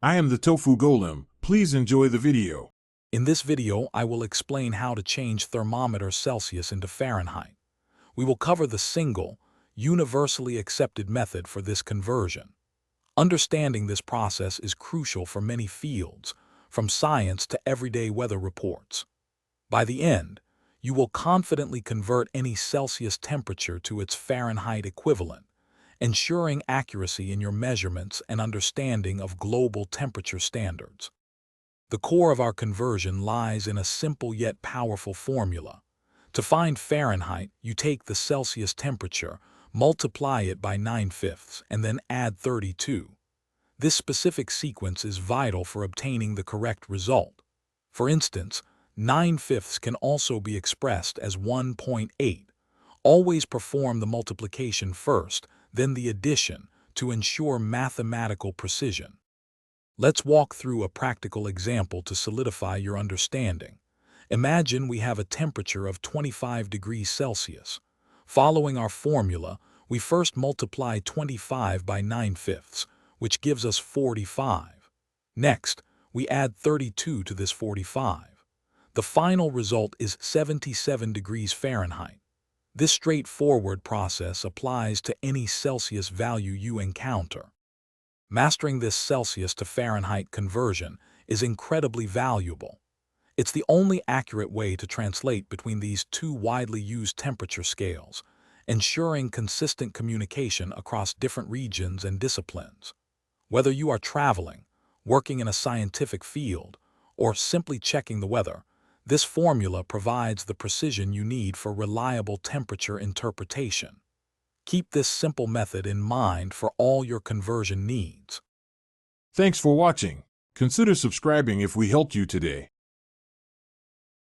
I am the Tofu Golem. Please enjoy the video. In this video, I will explain how to change thermometer Celsius into Fahrenheit. We will cover the single, universally accepted method for this conversion. Understanding this process is crucial for many fields, from science to everyday weather reports. By the end, you will confidently convert any Celsius temperature to its Fahrenheit equivalent, ensuring accuracy in your measurements and understanding of global temperature standards. The core of our conversion lies in a simple yet powerful formula. To find Fahrenheit, you take the Celsius temperature, multiply it by 9/5, and then add 32. This specific sequence is vital for obtaining the correct result. For instance, 9/5 can also be expressed as 1.8. Always perform the multiplication first, then the addition, to ensure mathematical precision. Let's walk through a practical example to solidify your understanding. Imagine we have a temperature of 25 degrees Celsius. Following our formula, we first multiply 25 by 9/5, which gives us 45. Next, we add 32 to this 45. The final result is 77 degrees Fahrenheit. This straightforward process applies to any Celsius value you encounter. Mastering this Celsius to Fahrenheit conversion is incredibly valuable. It's the only accurate way to translate between these two widely used temperature scales, ensuring consistent communication across different regions and disciplines. Whether you are traveling, working in a scientific field, or simply checking the weather, this formula provides the precision you need for reliable temperature interpretation. Keep this simple method in mind for all your conversion needs. Thanks for watching. Consider subscribing if we helped you today.